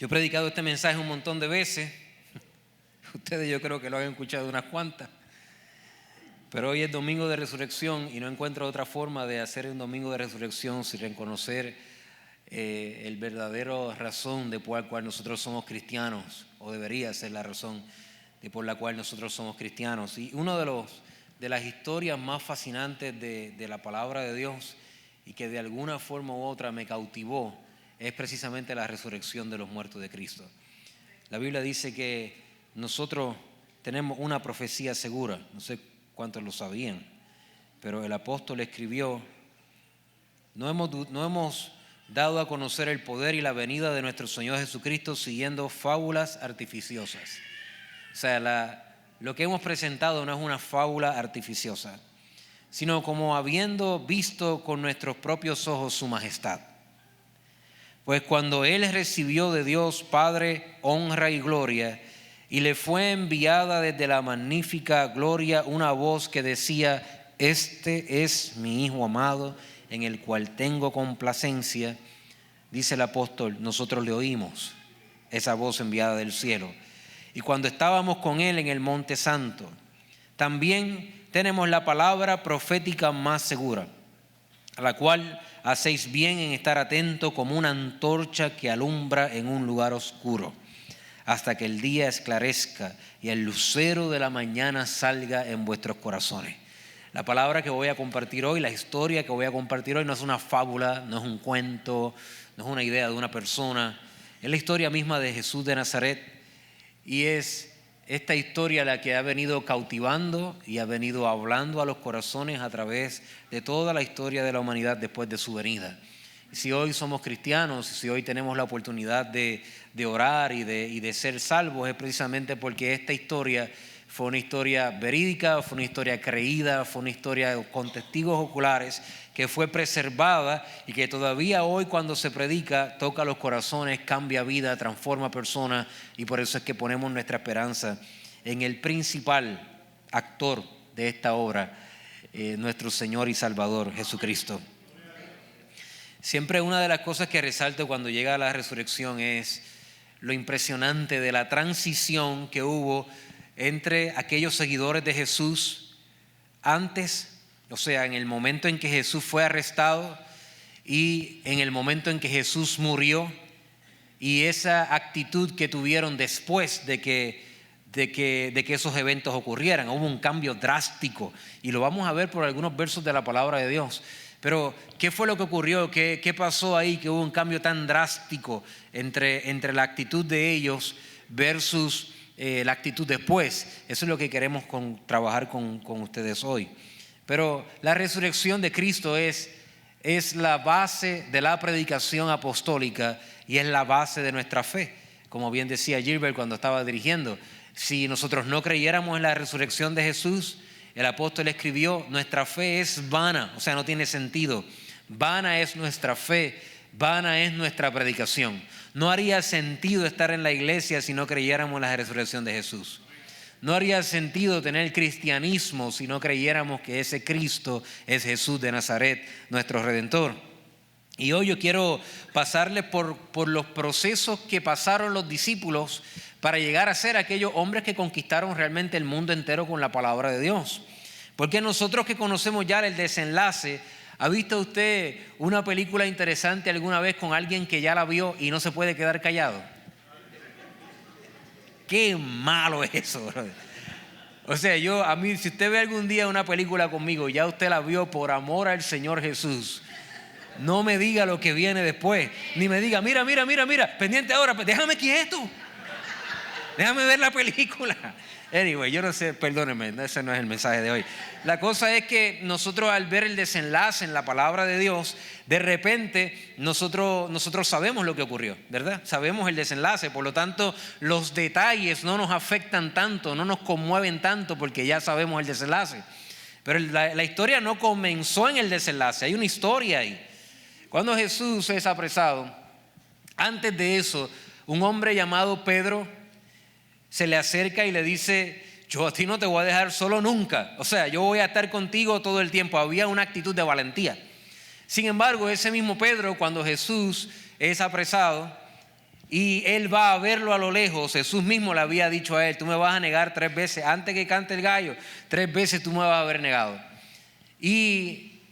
Yo he predicado este mensaje un montón de veces. Ustedes yo creo que lo han escuchado unas cuantas. Pero hoy es domingo de resurrección y no encuentro otra forma de hacer un domingo de resurrección sin reconocer el verdadero razón de por la cual nosotros somos cristianos, o debería ser la razón de por la cual nosotros somos cristianos. Y uno de las historias más fascinantes de la palabra de Dios y que de alguna forma u otra me cautivó es precisamente la resurrección de los muertos de Cristo. La Biblia dice que nosotros tenemos una profecía segura, no sé cuántos lo sabían, pero el apóstol escribió: no hemos dado a conocer el poder y la venida de nuestro Señor Jesucristo siguiendo fábulas artificiosas. O sea, lo que hemos presentado no es una fábula artificiosa, sino como habiendo visto con nuestros propios ojos su majestad. Pues cuando Él recibió de Dios Padre honra y gloria, y le fue enviada desde la magnífica gloria una voz que decía: este es mi Hijo amado, en el cual tengo complacencia, dice el apóstol, nosotros le oímos esa voz enviada del cielo. Y cuando estábamos con Él en el Monte Santo, también tenemos la palabra profética más segura, a la cual hacéis bien en estar atento como una antorcha que alumbra en un lugar oscuro, hasta que el día esclarezca y el lucero de la mañana salga en vuestros corazones. La palabra que voy a compartir hoy, la historia que voy a compartir hoy, no es una fábula, no es un cuento, no es una idea de una persona. Es la historia misma de Jesús de Nazaret, y es esta historia la que ha venido cautivando y ha venido hablando a los corazones a través de toda la historia de la humanidad después de su venida. Si hoy somos cristianos, si hoy tenemos la oportunidad de orar y de ser salvos, es precisamente porque esta historia fue una historia verídica, fue una historia creída, fue una historia con testigos oculares que fue preservada y que todavía hoy cuando se predica toca los corazones, cambia vida, transforma personas, y por eso es que ponemos nuestra esperanza en el principal actor de esta obra, nuestro Señor y Salvador Jesucristo. Siempre una de las cosas que resalto cuando llega la resurrección es lo impresionante de la transición que hubo entre aquellos seguidores de Jesús antes, o sea, en el momento en que Jesús fue arrestado y en el momento en que Jesús murió, y esa actitud que tuvieron después de que esos eventos ocurrieran. Hubo un cambio drástico y lo vamos a ver por algunos versos de la palabra de Dios. Pero ¿qué fue lo que ocurrió? ¿Qué pasó ahí que hubo un cambio tan drástico entre la actitud de ellos versus la actitud después? Eso es lo que queremos trabajar con ustedes hoy. Pero la resurrección de Cristo es la base de la predicación apostólica y es la base de nuestra fe. Como bien decía Gilbert cuando estaba dirigiendo, si nosotros no creyéramos en la resurrección de Jesús, el apóstol escribió, nuestra fe es vana, o sea, no tiene sentido. Vana es nuestra fe, vana es nuestra predicación. No haría sentido estar en la iglesia si no creyéramos en la resurrección de Jesús. No haría sentido tener cristianismo si no creyéramos que ese Cristo es Jesús de Nazaret, nuestro Redentor. Y hoy yo quiero pasarles por los procesos que pasaron los discípulos para llegar a ser aquellos hombres que conquistaron realmente el mundo entero con la palabra de Dios. Porque nosotros que conocemos ya el desenlace, ¿ha visto usted una película interesante alguna vez con alguien que ya la vio y no se puede quedar callado? Qué malo es eso, brother. O sea, si usted ve algún día una película conmigo, ya usted la vio por amor al Señor Jesús. No me diga lo que viene después, ni me diga, mira, pendiente ahora, déjame quieto. Déjame ver la película. Anyway, yo no sé, perdónenme, ese no es el mensaje de hoy. La cosa es que nosotros al ver el desenlace en la palabra de Dios, de repente nosotros sabemos lo que ocurrió, ¿verdad? Sabemos el desenlace, por lo tanto los detalles no nos afectan tanto, no nos conmueven tanto porque ya sabemos el desenlace. Pero la historia no comenzó en el desenlace, hay una historia ahí. Cuando Jesús es apresado, antes de eso, un hombre llamado Pedro se le acerca y le dice, yo a ti no te voy a dejar solo nunca, o sea, yo voy a estar contigo todo el tiempo. Había una actitud de valentía. Sin embargo, ese mismo Pedro, cuando Jesús es apresado, y él va a verlo a lo lejos. Jesús mismo le había dicho a él: tú me vas a negar 3 veces, antes que cante el gallo, 3 veces tú me vas a haber negado. Y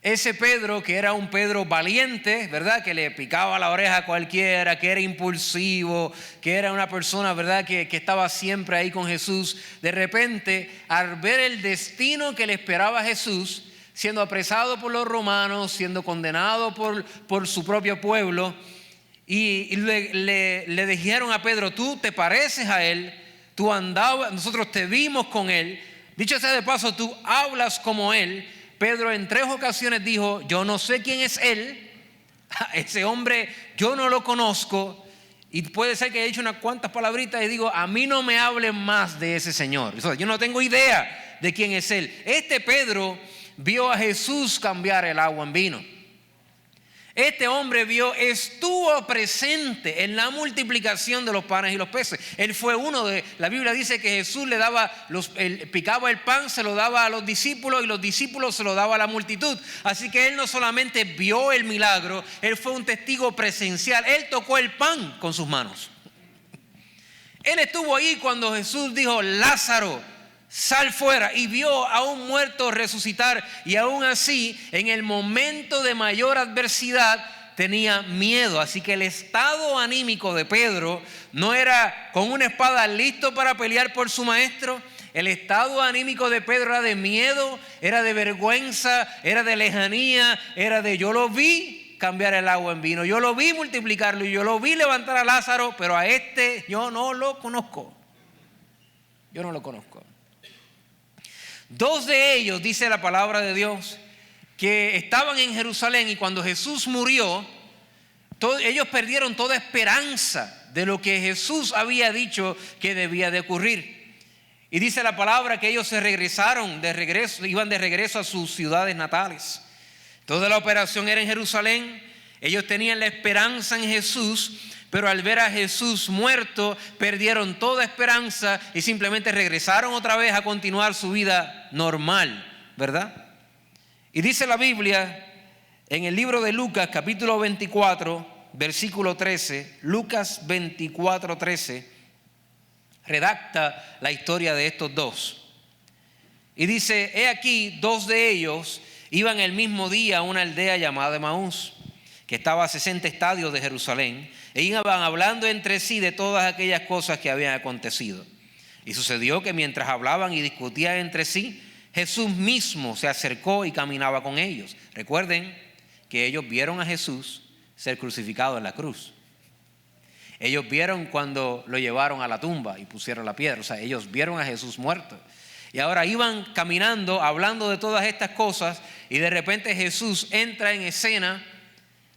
ese Pedro, que era un Pedro valiente, ¿verdad?, que le picaba la oreja a cualquiera, que era impulsivo, que era una persona, ¿verdad?, que estaba siempre ahí con Jesús, de repente, al ver el destino que le esperaba a Jesús, siendo apresado por los romanos, siendo condenado por su propio pueblo, y le dijeron a Pedro: tú te pareces a él, tú andabas, nosotros te vimos con él, dicho sea de paso, tú hablas como él. Pedro en 3 ocasiones dijo: yo no sé quién es él, ese hombre yo no lo conozco. Y puede ser que haya dicho unas cuantas palabritas y digo: a mí no me hablen más de ese señor, yo no tengo idea de quién es él. Este Pedro vio a Jesús cambiar el agua en vino. Este hombre estuvo presente en la multiplicación de los panes y los peces. Él fue la Biblia dice que Jesús le daba, picaba el pan, se lo daba a los discípulos y los discípulos se lo daba a la multitud. Así que él no solamente vio el milagro, él fue un testigo presencial. Él tocó el pan con sus manos. Él estuvo ahí cuando Jesús dijo: Lázaro, sal fuera, y vio a un muerto resucitar. Y aún así, en el momento de mayor adversidad, tenía miedo. Así que el estado anímico de Pedro no era con una espada listo para pelear por su maestro. El estado anímico de Pedro era de miedo, era de vergüenza, era de lejanía, era de: yo lo vi cambiar el agua en vino, yo lo vi multiplicarlo, y yo lo vi levantar a Lázaro, pero a este yo no lo conozco. Yo no lo conozco. 2 de ellos, dice la palabra de Dios, que estaban en Jerusalén, y cuando Jesús murió, ellos perdieron toda esperanza de lo que Jesús había dicho que debía de ocurrir. Y dice la palabra que ellos iban de regreso a sus ciudades natales. Toda la operación era en Jerusalén. Ellos tenían la esperanza en Jesús, pero al ver a Jesús muerto, perdieron toda esperanza y simplemente regresaron otra vez a continuar su vida normal, ¿verdad? Y dice la Biblia en el libro de Lucas, capítulo 24, versículo 13, Lucas 24, 13, redacta la historia de estos 2. Y dice: he aquí, 2 de ellos iban el mismo día a una aldea llamada Emaús, que estaba a 60 estadios de Jerusalén, e iban hablando entre sí de todas aquellas cosas que habían acontecido. Y sucedió que mientras hablaban y discutían entre sí, Jesús mismo se acercó y caminaba con ellos. Recuerden que ellos vieron a Jesús ser crucificado en la cruz. Ellos vieron cuando lo llevaron a la tumba y pusieron la piedra. O sea, ellos vieron a Jesús muerto. Y ahora iban caminando, hablando de todas estas cosas, y de repente Jesús entra en escena.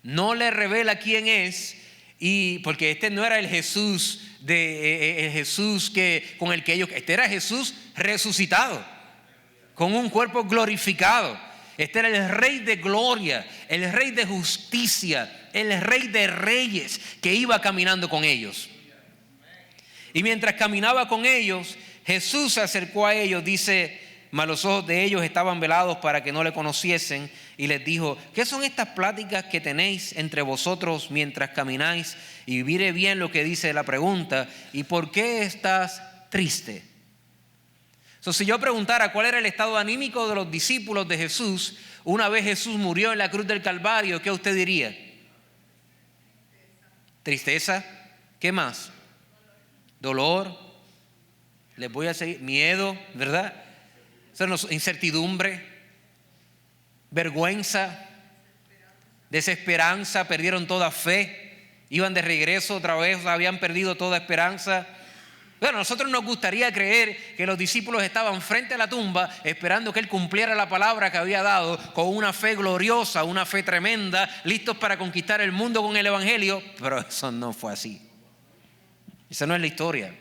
No le revela quién es, y porque este no era el Jesús con el que ellos, este era Jesús resucitado, con un cuerpo glorificado. Este era el Rey de gloria, el Rey de justicia, el Rey de reyes, que iba caminando con ellos. Y mientras caminaba con ellos, Jesús se acercó a ellos, dice: mas los ojos de ellos estaban velados para que no le conociesen, y les dijo: ¿qué son estas pláticas que tenéis entre vosotros mientras camináis? Y mire bien lo que dice la pregunta: ¿y por qué estás triste? Si yo preguntara cuál era el estado anímico de los discípulos de Jesús una vez Jesús murió en la cruz del Calvario, ¿qué usted diría? Tristeza. ¿Qué más? Dolor. Les voy a seguir. Miedo, ¿verdad? Incertidumbre, vergüenza, desesperanza, perdieron toda fe, iban de regreso otra vez, habían perdido toda esperanza. Bueno, a nosotros nos gustaría creer que los discípulos estaban frente a la tumba esperando que Él cumpliera la palabra que había dado, con una fe gloriosa, una fe tremenda, listos para conquistar el mundo con el evangelio, pero eso no fue así. Esa no es la historia.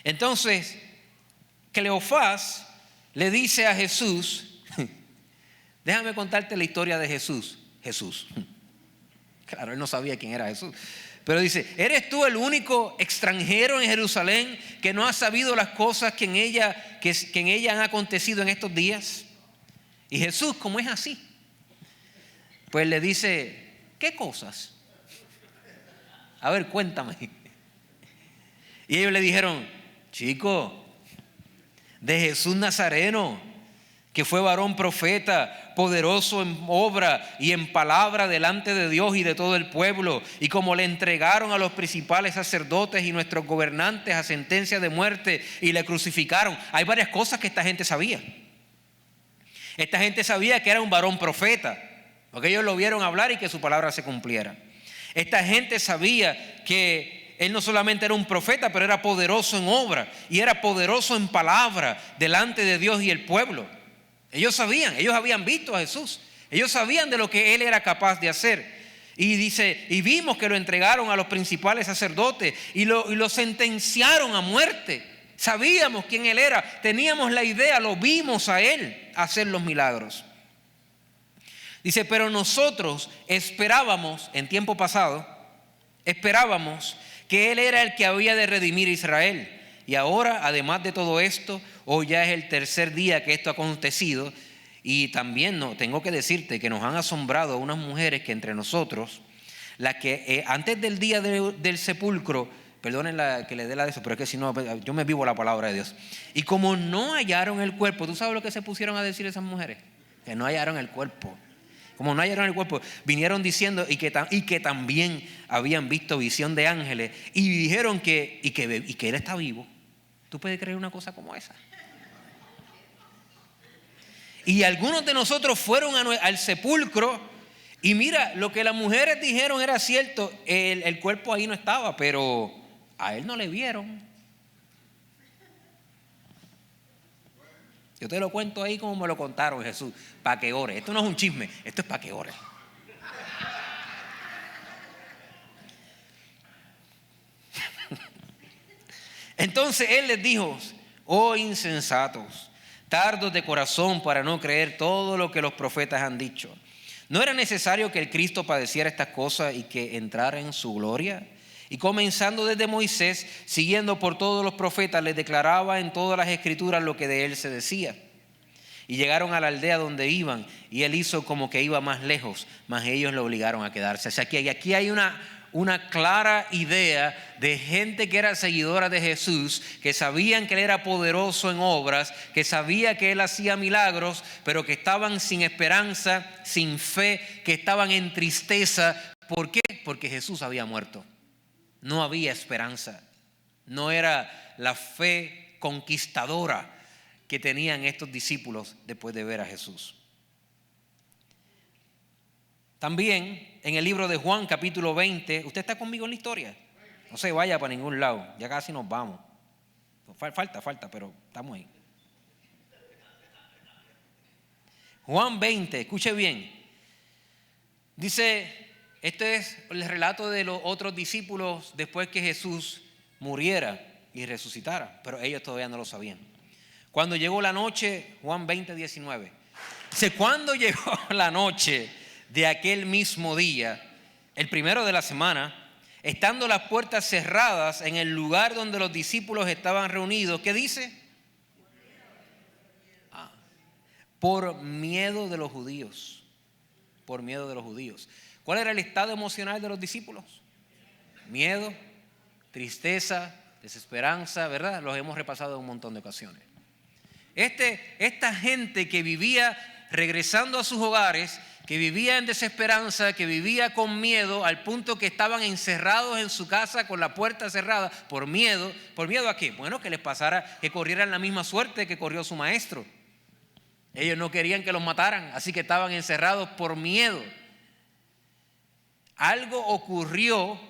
Entonces, Cleofás le dice a Jesús: déjame contarte la historia de Jesús. Claro, él no sabía quién era Jesús, pero dice: ¿eres tú el único extranjero en Jerusalén que no ha sabido las cosas que en ella han acontecido en estos días? Y Jesús, como es así, pues le dice: ¿qué cosas? A ver, cuéntame. Y ellos le dijeron: chico, de Jesús Nazareno, que fue varón profeta, poderoso en obra y en palabra delante de Dios y de todo el pueblo, y como le entregaron a los principales sacerdotes y nuestros gobernantes a sentencia de muerte y le crucificaron. Hay varias cosas que esta gente sabía. Esta gente sabía que era un varón profeta, porque ellos lo vieron hablar y que su palabra se cumpliera. Esta gente sabía que él no solamente era un profeta, pero era poderoso en obra y era poderoso en palabra delante de Dios y el pueblo. Ellos sabían, ellos habían visto a Jesús, ellos sabían de lo que él era capaz de hacer. Y dice, y vimos que lo entregaron a los principales sacerdotes y lo sentenciaron a muerte. Sabíamos quién él era, teníamos la idea, lo vimos a él hacer los milagros. Dice, pero nosotros esperábamos, en tiempo pasado, esperábamos que él era el que había de redimir a Israel. Y ahora, además de todo esto, hoy ya es el tercer día que esto ha acontecido. Y también tengo que decirte que nos han asombrado unas mujeres que entre nosotros, las que antes del día del sepulcro, perdonen que le dé la de eso, pero es que si no, yo me vivo la palabra de Dios. Y como no hallaron el cuerpo, ¿tú sabes lo que se pusieron a decir esas mujeres? Que no hallaron el cuerpo. Como no hallaron el cuerpo, vinieron diciendo y que también habían visto visión de ángeles y dijeron que él está vivo. ¿Tú puedes creer una cosa como esa? Y algunos de nosotros fueron al sepulcro y mira, lo que las mujeres dijeron era cierto, el cuerpo ahí no estaba, pero a él no le vieron. Yo te lo cuento ahí como me lo contaron, Jesús, para que ore. Esto no es un chisme, esto es para que ore. Entonces él les dijo: oh insensatos, tardos de corazón para no creer todo lo que los profetas han dicho. ¿No era necesario que el Cristo padeciera estas cosas y que entrara en su gloria? Y comenzando desde Moisés, siguiendo por todos los profetas, les declaraba en todas las escrituras lo que de él se decía. Y llegaron a la aldea donde iban, y él hizo como que iba más lejos, mas ellos lo obligaron a quedarse. O sea, aquí hay una clara idea de gente que era seguidora de Jesús, que sabían que él era poderoso en obras, que sabía que él hacía milagros, pero que estaban sin esperanza, sin fe, que estaban en tristeza. ¿Por qué? Porque Jesús había muerto. No había esperanza. No era la fe conquistadora que tenían estos discípulos después de ver a Jesús. También en el libro de Juan capítulo 20, ¿usted está conmigo en la historia? No se vaya para ningún lado, ya casi nos vamos. Falta, pero estamos ahí. Juan 20, escuche bien. Dice, este es el relato de los otros discípulos después que Jesús muriera y resucitara, pero ellos todavía no lo sabían. Cuando llegó la noche, Juan 20, 19. Dice, cuando llegó la noche de aquel mismo día, el primero de la semana, estando las puertas cerradas en el lugar donde los discípulos estaban reunidos, ¿qué dice? Por miedo de los judíos. Por miedo de los judíos. ¿Cuál era el estado emocional de los discípulos? Miedo, tristeza, desesperanza, ¿verdad? Los hemos repasado en un montón de ocasiones. Esta gente que vivía regresando a sus hogares, que vivía en desesperanza, que vivía con miedo, al punto que estaban encerrados en su casa con la puerta cerrada por miedo. ¿Por miedo a qué? Bueno, que les pasara, que corrieran la misma suerte que corrió su maestro. Ellos no querían que los mataran, así que estaban encerrados por miedo. Algo ocurrió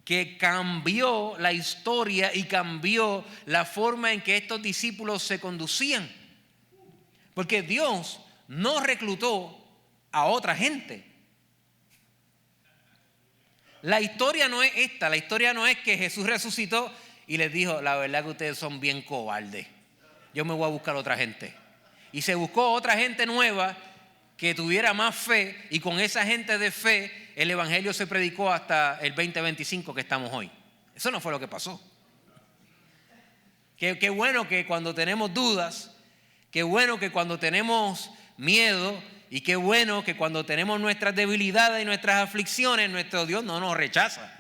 que cambió la historia y cambió la forma en que estos discípulos se conducían. Porque Dios no reclutó a otra gente. La historia no es esta, la historia no es que Jesús resucitó y les dijo, la verdad que ustedes son bien cobardes, yo me voy a buscar otra gente. Y se buscó otra gente nueva que tuviera más fe, y con esa gente de fe el evangelio se predicó hasta el 2025 que estamos hoy. Eso no fue lo que pasó. Qué bueno que cuando tenemos dudas, qué bueno que cuando tenemos miedo, y qué bueno que cuando tenemos nuestras debilidades y nuestras aflicciones, nuestro Dios no nos rechaza.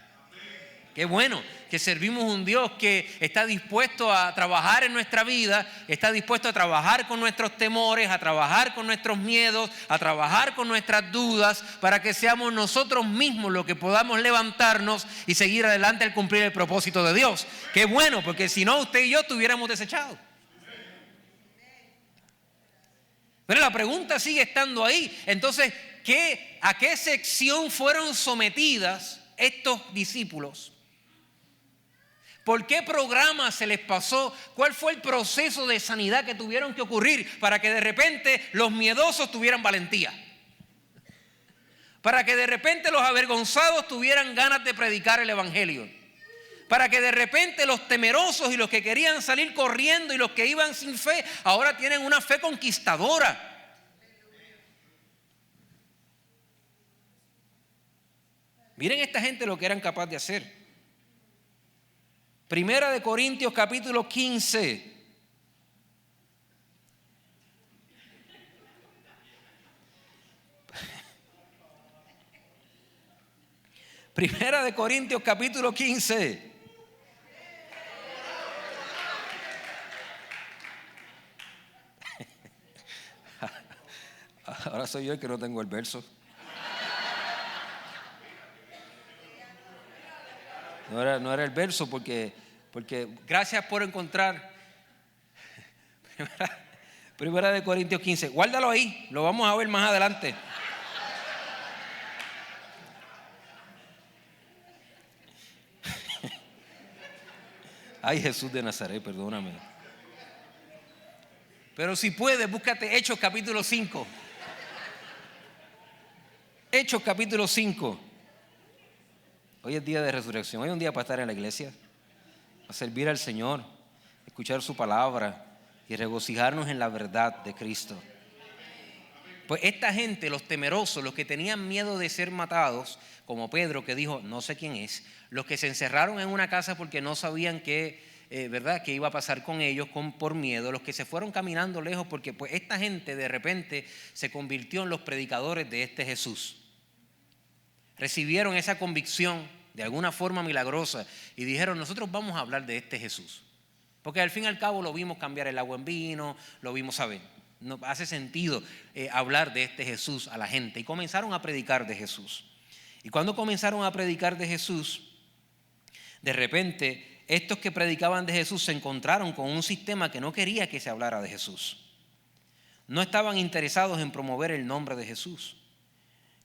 Qué bueno que servimos un Dios que está dispuesto a trabajar en nuestra vida, está dispuesto a trabajar con nuestros temores, a trabajar con nuestros miedos, a trabajar con nuestras dudas, para que seamos nosotros mismos los que podamos levantarnos y seguir adelante al cumplir el propósito de Dios. Qué bueno, porque si no, usted y yo estuviéramos desechados. Pero la pregunta sigue estando ahí. Entonces, ¿a qué sección fueron sometidas estos discípulos? ¿Por qué programa se les pasó? ¿Cuál fue el proceso de sanidad que tuvieron que ocurrir para que de repente los miedosos tuvieran valentía? Para que de repente los avergonzados tuvieran ganas de predicar el evangelio. Para que de repente los temerosos y los que querían salir corriendo y los que iban sin fe, ahora tienen una fe conquistadora. Miren esta gente lo que eran capaces de hacer. Primera de Corintios capítulo 15. Primera de Corintios capítulo 15. Ahora soy yo el que no tengo el verso. No era el verso porque gracias por encontrar. Primera de Corintios 15. Guárdalo ahí, lo vamos a ver más adelante. Ay, Jesús de Nazaret, perdóname. Pero si puedes, búscate Hechos capítulo 5. Hechos capítulo 5. Hoy es día de resurrección. Hoy es un día para estar en la iglesia, para servir al Señor, escuchar su palabra y regocijarnos en la verdad de Cristo. Pues esta gente, los temerosos, los que tenían miedo de ser matados, como Pedro que dijo, no sé quién es, los que se encerraron en una casa porque no sabían qué iba a pasar con ellos por miedo, los que se fueron caminando lejos porque pues esta gente de repente se convirtió en los predicadores de este Jesús. Recibieron esa convicción de alguna forma milagrosa y dijeron, nosotros vamos a hablar de este Jesús. Porque al fin y al cabo lo vimos cambiar el agua en vino, lo vimos saber. No hace sentido hablar de este Jesús a la gente. Y comenzaron a predicar de Jesús. Y cuando comenzaron a predicar de Jesús, de repente estos que predicaban de Jesús se encontraron con un sistema que no quería que se hablara de Jesús. No estaban interesados en promover el nombre de Jesús.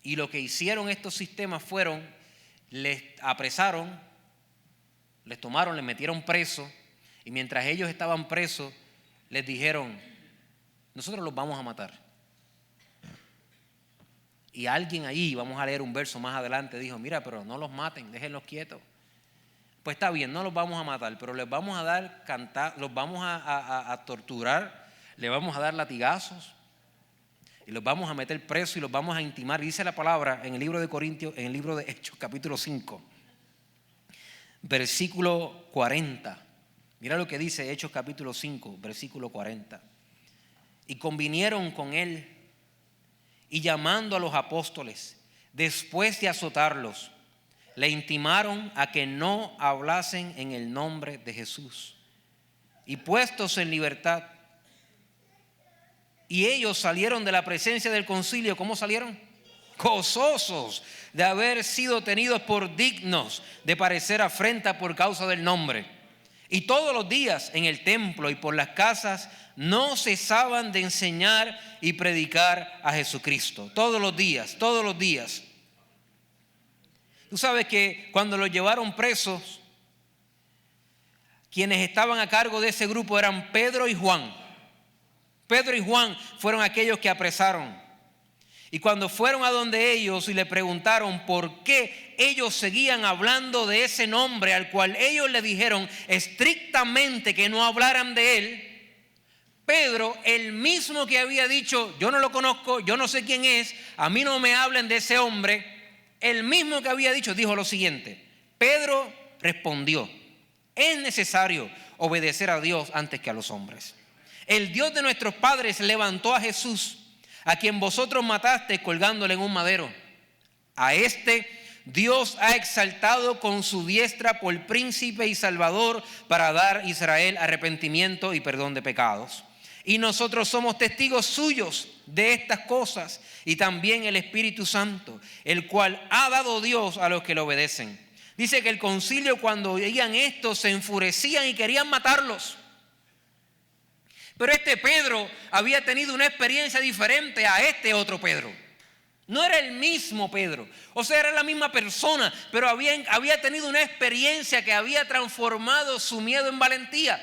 Y lo que hicieron estos sistemas fueron, les apresaron, les tomaron, les metieron presos. Y mientras ellos estaban presos, les dijeron, nosotros los vamos a matar. Y alguien ahí, vamos a leer un verso más adelante, dijo, mira, pero no los maten, déjenlos quietos. Pues está bien, no los vamos a matar, pero les vamos a dar los vamos a torturar, les vamos a dar latigazos y los vamos a meter presos y los vamos a intimar. Dice la palabra en el libro de Corintios, en el libro de Hechos, capítulo 5, versículo 40. Mira lo que dice Hechos capítulo 5, versículo 40. Y convinieron con él y llamando a los apóstoles, después de azotarlos, le intimaron a que no hablasen en el nombre de Jesús. Y puestos en libertad, y ellos salieron de la presencia del concilio. ¿Cómo salieron? Gozosos de haber sido tenidos por dignos de padecer afrenta por causa del nombre. Y todos los días en el templo y por las casas no cesaban de enseñar y predicar a Jesucristo. Todos los días, todos los días. Tú sabes que cuando los llevaron presos, quienes estaban a cargo de ese grupo eran Pedro y Juan. Pedro y Juan fueron aquellos que apresaron. Y cuando fueron a donde ellos y le preguntaron por qué ellos seguían hablando de ese nombre al cual ellos le dijeron estrictamente que no hablaran de él, Pedro, el mismo que había dicho, yo no lo conozco, yo no sé quién es, a mí no me hablen de ese hombre, el mismo que había dicho, dijo lo siguiente. Pedro respondió, es necesario obedecer a Dios antes que a los hombres. El Dios de nuestros padres levantó a Jesús, a quien vosotros mataste colgándole en un madero. A este Dios ha exaltado con su diestra por príncipe y salvador para dar a Israel arrepentimiento y perdón de pecados. Y nosotros somos testigos suyos de estas cosas, y también el Espíritu Santo, el cual ha dado Dios a los que le obedecen. Dice que el concilio, cuando oían esto, se enfurecían y querían matarlos. Pero este Pedro había tenido una experiencia diferente a este otro Pedro. No era el mismo Pedro, o sea, era la misma persona, pero había tenido una experiencia que había transformado su miedo en valentía,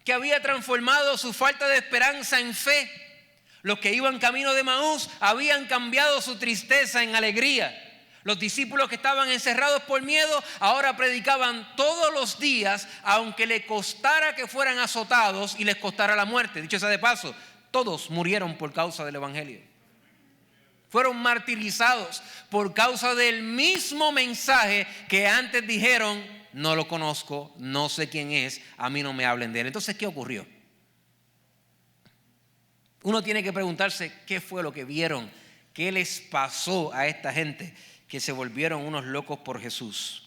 que había transformado su falta de esperanza en fe. Los que iban camino de Emaús habían cambiado su tristeza en alegría. Los discípulos que estaban encerrados por miedo ahora predicaban todos los días, aunque le costara que fueran azotados y les costara la muerte. Dicho sea de paso, todos murieron por causa del evangelio. Fueron martirizados por causa del mismo mensaje que antes dijeron: no lo conozco, no sé quién es, a mí no me hablen de él. Entonces, ¿qué ocurrió? Uno tiene que preguntarse qué fue lo que vieron, qué les pasó a esta gente que se volvieron unos locos por Jesús.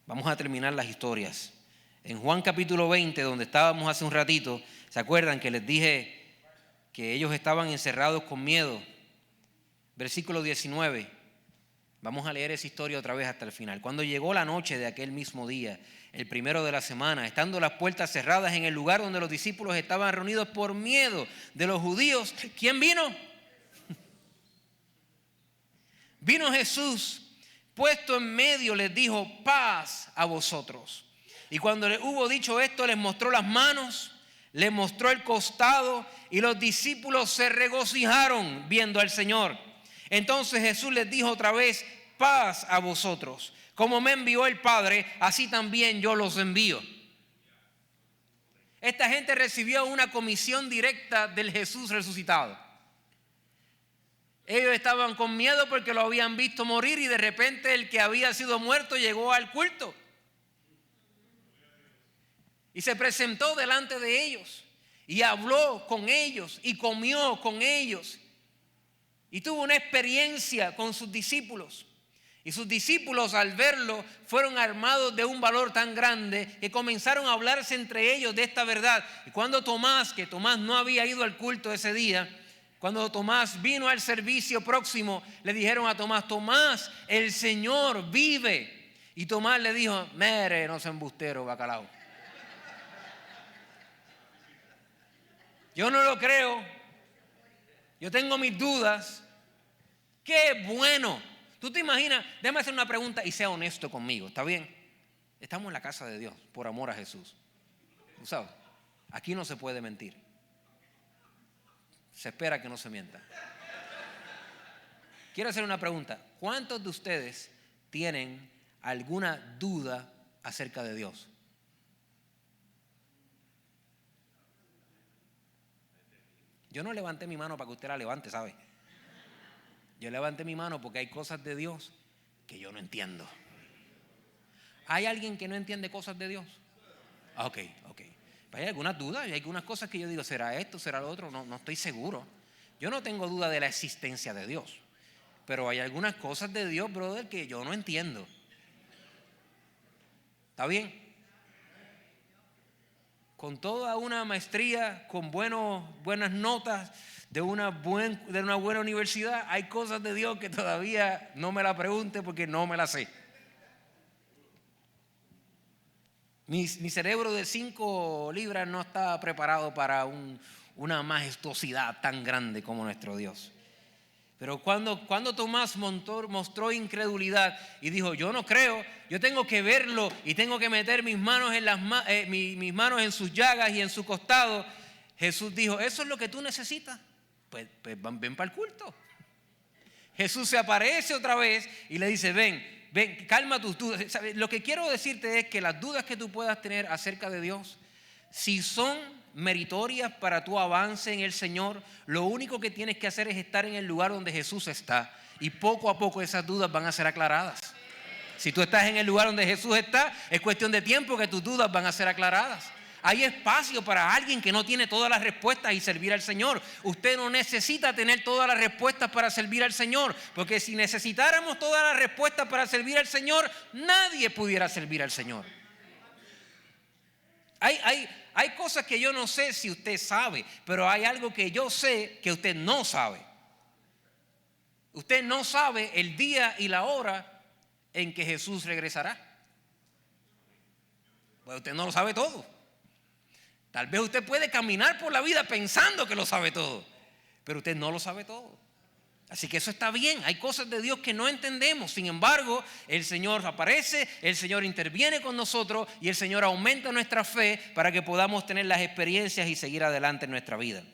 Vamos a terminar las historias. En Juan capítulo 20, donde estábamos hace un ratito, ¿se acuerdan que les dije que ellos estaban encerrados con miedo? Versículo 19. Vamos a leer esa historia otra vez hasta el final. Cuando llegó la noche de aquel mismo día, el primero de la semana, estando las puertas cerradas en el lugar donde los discípulos estaban reunidos por miedo de los judíos, ¿quién vino? Vino Jesús, puesto en medio, les dijo: paz a vosotros. Y cuando le hubo dicho esto, les mostró las manos, les mostró el costado, y los discípulos se regocijaron viendo al Señor. Entonces Jesús les dijo otra vez: paz a vosotros. Como me envió el Padre, así también yo los envío. Esta gente recibió una comisión directa del Jesús resucitado. Ellos estaban con miedo porque lo habían visto morir, y de repente el que había sido muerto llegó al culto y se presentó delante de ellos y habló con ellos y comió con ellos y tuvo una experiencia con sus discípulos. Y sus discípulos, al verlo, fueron armados de un valor tan grande que comenzaron a hablarse entre ellos de esta verdad. Y cuando Tomás, que Tomás no había ido al culto ese día, cuando Tomás vino al servicio próximo, le dijeron a Tomás: Tomás, el Señor vive. Y Tomás le dijo: mere, no sea embustero, bacalao. Yo no lo creo. Yo tengo mis dudas. ¡Qué bueno! Tú te imaginas, déjame hacer una pregunta y sea honesto conmigo, ¿está bien? Estamos en la casa de Dios, por amor a Jesús. ¿Tú sabes? Aquí no se puede mentir. Se espera que no se mienta. Quiero hacer una pregunta. ¿Cuántos de ustedes tienen alguna duda acerca de Dios? Yo no levanté mi mano para que usted la levante, ¿sabe? Yo levanté mi mano porque hay cosas de Dios que yo no entiendo. ¿Hay alguien que no entiende cosas de Dios? Ok. Hay algunas dudas, hay algunas cosas que yo digo: ¿será esto? ¿Será lo otro? No estoy seguro. Yo no tengo duda de la existencia de Dios, pero hay algunas cosas de Dios, brother, que yo no entiendo. ¿Está bien? Con toda una maestría, con buenas notas de una buena universidad, hay cosas de Dios que todavía no me la pregunte porque no me la sé. Mi cerebro de 5 libras no está preparado para una majestuosidad tan grande como nuestro Dios. Pero cuando Tomás mostró incredulidad y dijo: yo no creo, yo tengo que verlo y tengo que meter mis manos mis manos en sus llagas y en su costado, Jesús dijo: ¿eso es lo que tú necesitas? Pues ven para el culto. Jesús se aparece otra vez y le dice: ven, calma tus dudas. Lo que quiero decirte es que las dudas que tú puedas tener acerca de Dios, si son meritorias para tu avance en el Señor, lo único que tienes que hacer es estar en el lugar donde Jesús está, y poco a poco esas dudas van a ser aclaradas. Si tú estás en el lugar donde Jesús está, es cuestión de tiempo que tus dudas van a ser aclaradas. Hay espacio para alguien que no tiene todas las respuestas y servir al Señor. Usted no necesita tener todas las respuestas para servir al Señor, porque si necesitáramos todas las respuestas para servir al Señor, nadie pudiera servir al Señor. Hay cosas que yo no sé si usted sabe, pero hay algo que yo sé que usted no sabe. Usted no sabe el día y la hora en que Jesús regresará. Pues usted no lo sabe todo. Tal vez usted puede caminar por la vida pensando que lo sabe todo, pero usted no lo sabe todo. Así que eso está bien. Hay cosas de Dios que no entendemos. Sin embargo, el Señor aparece, el Señor interviene con nosotros y el Señor aumenta nuestra fe para que podamos tener las experiencias y seguir adelante en nuestra vida.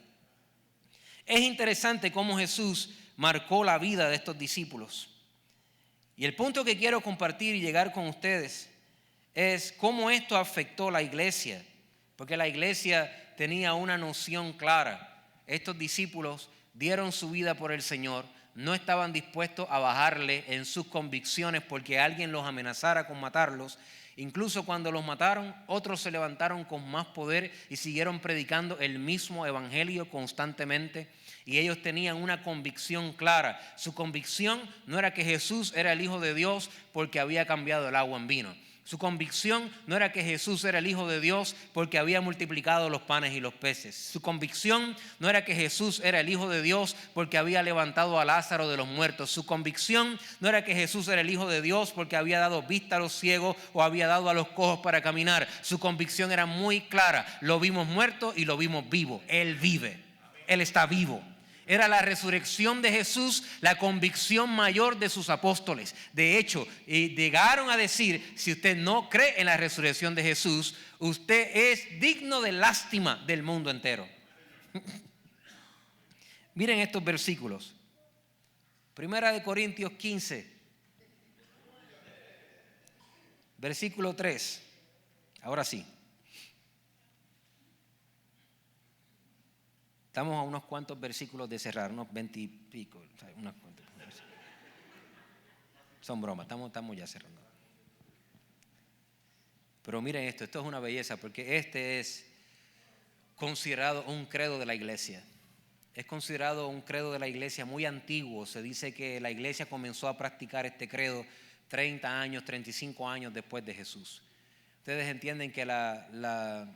Es interesante cómo Jesús marcó la vida de estos discípulos. Y el punto que quiero compartir y llegar con ustedes es cómo esto afectó la iglesia. Porque la iglesia tenía una noción clara. Estos discípulos dieron su vida por el Señor, no estaban dispuestos a bajarle en sus convicciones porque alguien los amenazara con matarlos. Incluso cuando los mataron, otros se levantaron con más poder y siguieron predicando el mismo evangelio constantemente. Y ellos tenían una convicción clara. Su convicción no era que Jesús era el Hijo de Dios porque había cambiado el agua en vino. Su convicción no era que Jesús era el Hijo de Dios porque había multiplicado los panes y los peces. Su convicción no era que Jesús era el Hijo de Dios porque había levantado a Lázaro de los muertos. Su convicción no era que Jesús era el Hijo de Dios porque había dado vista a los ciegos o había dado a los cojos para caminar. Su convicción era muy clara. Lo vimos muerto y lo vimos vivo. Él vive. Él está vivo. Era la resurrección de Jesús la convicción mayor de sus apóstoles. De hecho, llegaron a decir, si usted no cree en la resurrección de Jesús, usted es digno de lástima del mundo entero. Miren estos versículos. Primera de Corintios 15, versículo 3. Ahora sí. Estamos a unos cuantos versículos de cerrar, unos 20 y pico, unos cuantos. Son bromas, estamos ya cerrando. Pero miren esto es una belleza porque este es considerado un credo de la iglesia. Es considerado un credo de la iglesia muy antiguo. Se dice que la iglesia comenzó a practicar este credo 30 años, 35 años después de Jesús. Ustedes entienden que la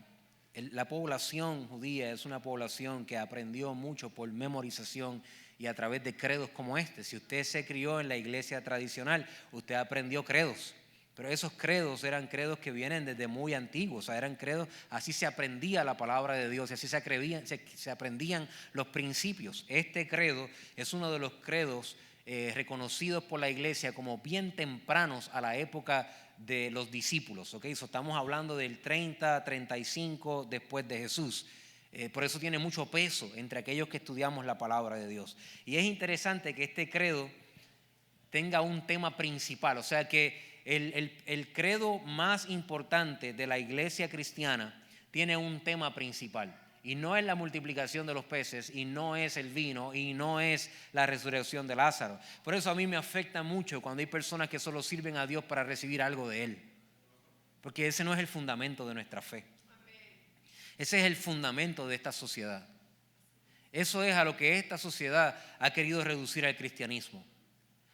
población judía es una población que aprendió mucho por memorización y a través de credos como este. Si usted se crió en la iglesia tradicional, usted aprendió credos. Pero esos credos eran credos que vienen desde muy antiguos. O sea, eran credos, así se aprendía la palabra de Dios, y así se aprendían los principios. Este credo es uno de los credos reconocidos por la iglesia como bien tempranos a la época de los discípulos, ¿okay? Estamos hablando del 30, 35 después de Jesús. Por eso tiene mucho peso entre aquellos que estudiamos la palabra de Dios. Y es interesante que este credo tenga un tema principal, o sea que el credo más importante de la iglesia cristiana tiene un tema principal. Y no es la multiplicación de los peces, y no es el vino, y no es la resurrección de Lázaro. Por eso a mí me afecta mucho cuando hay personas que solo sirven a Dios para recibir algo de Él. Porque ese no es el fundamento de nuestra fe. Ese es el fundamento de esta sociedad. Eso es a lo que esta sociedad ha querido reducir al cristianismo.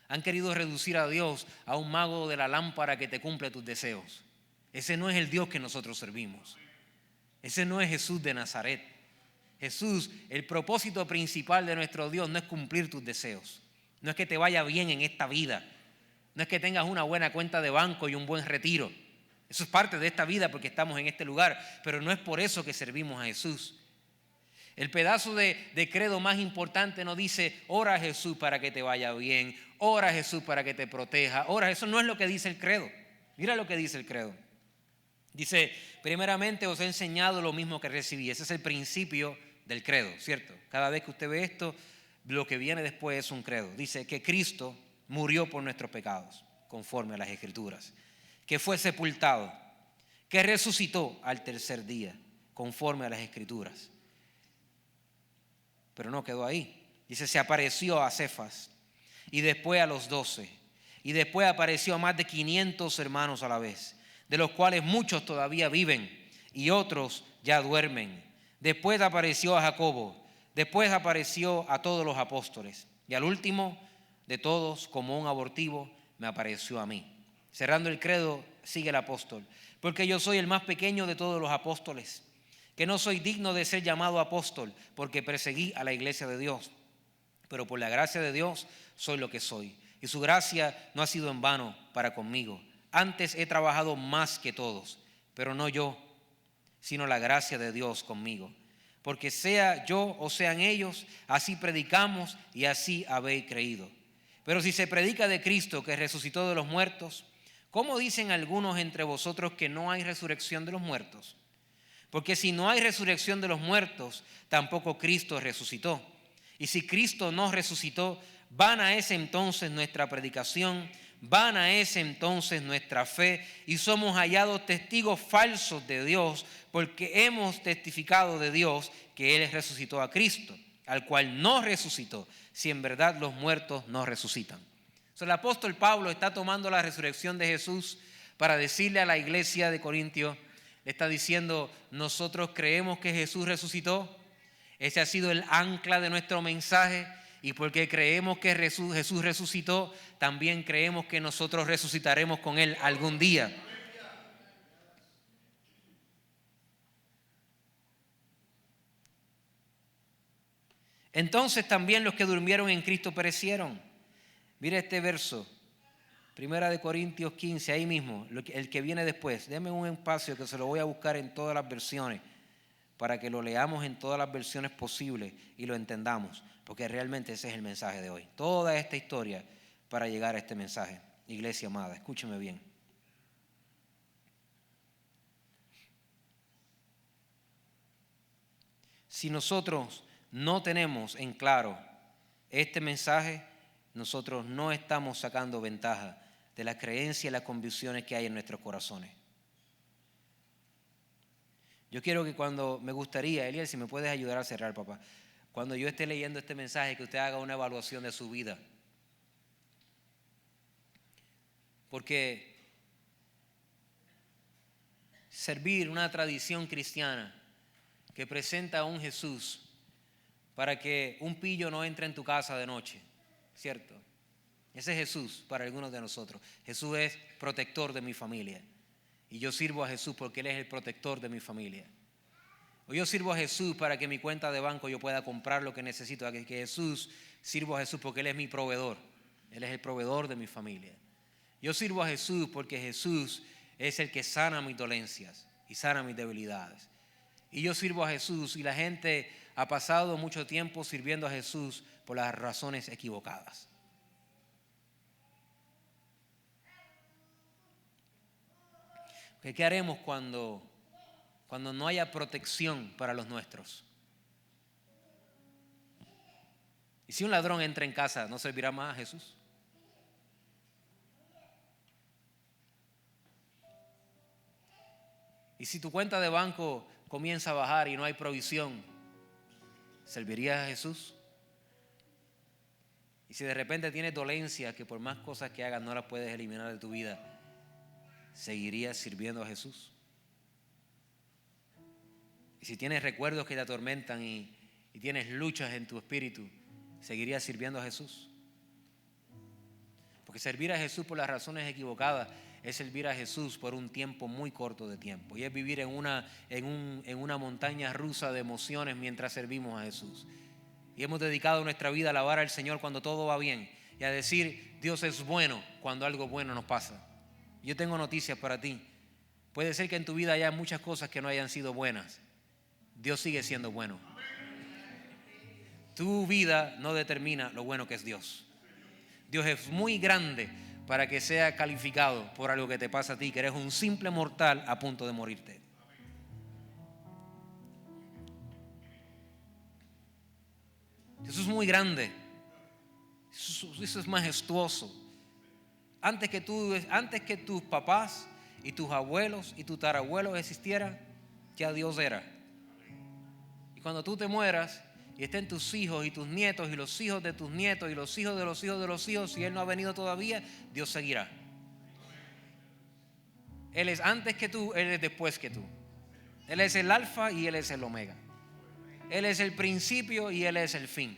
Han querido reducir a Dios a un mago de la lámpara que te cumple tus deseos. Ese no es el Dios que nosotros servimos. Ese no es Jesús de Nazaret. Jesús, el propósito principal de nuestro Dios no es cumplir tus deseos. No es que te vaya bien en esta vida. No es que tengas una buena cuenta de banco y un buen retiro. Eso es parte de esta vida porque estamos en este lugar. Pero no es por eso que servimos a Jesús. El pedazo de credo más importante nos dice, ora a Jesús para que te vaya bien. Ora a Jesús para que te proteja. Ora, eso no es lo que dice el credo. Mira lo que dice el credo. Dice, primeramente os he enseñado lo mismo que recibí. Ese es el principio del credo, ¿cierto? Cada vez que usted ve esto, lo que viene después es un credo. Dice que Cristo murió por nuestros pecados, conforme a las Escrituras. Que fue sepultado, que resucitó al tercer día, conforme a las Escrituras. Pero no quedó ahí. Dice, se apareció a Cefas, y después a los 12, y después apareció a más de 500 hermanos a la vez, de los cuales muchos todavía viven y otros ya duermen. Después apareció a Jacobo, después apareció a todos los apóstoles, y al último de todos, como un abortivo, me apareció a mí. Cerrando el credo, sigue el apóstol: porque yo soy el más pequeño de todos los apóstoles, que no soy digno de ser llamado apóstol, porque perseguí a la iglesia de Dios. Pero por la gracia de Dios soy lo que soy, y su gracia no ha sido en vano para conmigo. Antes he trabajado más que todos, pero no yo, sino la gracia de Dios conmigo. Porque sea yo o sean ellos, así predicamos y así habéis creído. Pero si se predica de Cristo que resucitó de los muertos, ¿cómo dicen algunos entre vosotros que no hay resurrección de los muertos? Porque si no hay resurrección de los muertos, tampoco Cristo resucitó. Y si Cristo no resucitó, vana es entonces nuestra predicación, vana es entonces nuestra fe, y somos hallados testigos falsos de Dios, porque hemos testificado de Dios que Él resucitó a Cristo, al cual no resucitó, si en verdad los muertos no resucitan. El apóstol Pablo está tomando la resurrección de Jesús para decirle a la iglesia de Corintios, le está diciendo: nosotros creemos que Jesús resucitó. Ese ha sido el ancla de nuestro mensaje, y porque creemos que Jesús resucitó, también creemos que nosotros resucitaremos con Él algún día. Entonces también los que durmieron en Cristo perecieron. Mira este verso, 1 Corintios 15, ahí mismo, el que viene después. Déme un espacio que se lo voy a buscar en todas las versiones, para que lo leamos en todas las versiones posibles y lo entendamos, porque realmente ese es el mensaje de hoy. Toda esta historia para llegar a este mensaje. Iglesia amada, escúcheme bien. Si nosotros no tenemos en claro este mensaje, nosotros no estamos sacando ventaja de las creencias y las convicciones que hay en nuestros corazones. Yo quiero que me gustaría, Eliel, si me puedes ayudar a cerrar, papá, cuando yo esté leyendo este mensaje, que usted haga una evaluación de su vida. Porque servir una tradición cristiana que presenta a un Jesús para que un pillo no entre en tu casa de noche, ¿cierto? Ese es Jesús para algunos de nosotros. Jesús es protector de mi familia. Y yo sirvo a Jesús porque Él es el protector de mi familia. O yo sirvo a Jesús para que mi cuenta de banco yo pueda comprar lo que necesito. Que sirvo a Jesús porque Él es mi proveedor. Él es el proveedor de mi familia. Yo sirvo a Jesús porque Jesús es el que sana mis dolencias y sana mis debilidades. Y yo sirvo a Jesús, y la gente ha pasado mucho tiempo sirviendo a Jesús por las razones equivocadas. ¿Qué haremos cuando no haya protección para los nuestros? Y si un ladrón entra en casa, ¿no servirá más a Jesús? Y si tu cuenta de banco comienza a bajar y no hay provisión, ¿serviría a Jesús? Y si de repente tienes dolencias que por más cosas que hagas no las puedes eliminar de tu vida, ¿seguirías sirviendo a Jesús? Y si tienes recuerdos que te atormentan y tienes luchas en tu espíritu, ¿seguirías sirviendo a Jesús? Porque servir a Jesús por las razones equivocadas es servir a Jesús por un tiempo muy corto de tiempo. Y es vivir en una montaña rusa de emociones mientras servimos a Jesús. Y hemos dedicado nuestra vida a alabar al Señor cuando todo va bien y a decir: Dios es bueno cuando algo bueno nos pasa. Yo tengo noticias para ti. Puede ser que en tu vida haya muchas cosas que no hayan sido buenas. Dios sigue siendo bueno. Tu vida no determina lo bueno que es Dios. Dios es muy grande para que sea calificado por algo que te pasa a ti, que eres un simple mortal a punto de morirte. Eso es muy grande. Eso es majestuoso. Antes que tus papás y tus abuelos y tus tatarabuelos existieran, ya Dios era. Y cuando tú te mueras y estén tus hijos y tus nietos y los hijos de tus nietos y los hijos de los hijos de los hijos, si Él no ha venido todavía, Dios seguirá. Él es antes que tú, Él es después que tú. Él es el alfa y Él es el omega. Él es el principio y Él es el fin.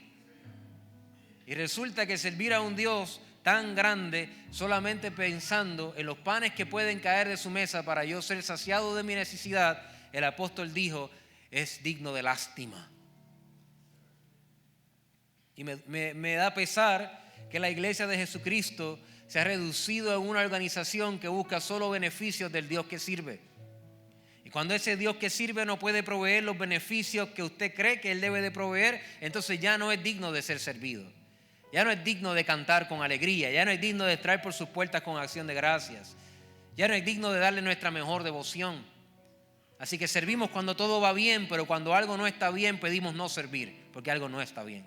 Y resulta que servir a un Dios tan grande, solamente pensando en los panes que pueden caer de su mesa para yo ser saciado de mi necesidad, el apóstol dijo, es digno de lástima. Y me da pesar que la iglesia de Jesucristo se ha reducido a una organización que busca solo beneficios del Dios que sirve. Y cuando ese Dios que sirve no puede proveer los beneficios que usted cree que Él debe de proveer, entonces ya no es digno de ser servido. Ya no es digno de cantar con alegría. Ya no es digno de entrar por sus puertas con acción de gracias. Ya no es digno de darle nuestra mejor devoción. Así que servimos cuando todo va bien, pero cuando algo no está bien pedimos no servir, porque algo no está bien.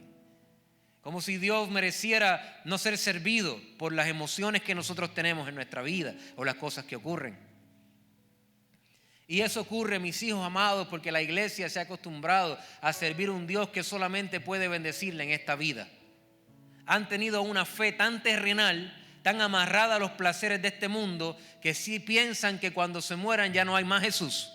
Como si Dios mereciera no ser servido por las emociones que nosotros tenemos en nuestra vida o las cosas que ocurren. Y eso ocurre, mis hijos amados, porque la iglesia se ha acostumbrado a servir a un Dios que solamente puede bendecirle en esta vida. Han tenido una fe tan terrenal, tan amarrada a los placeres de este mundo, que sí piensan que cuando se mueran ya no hay más Jesús.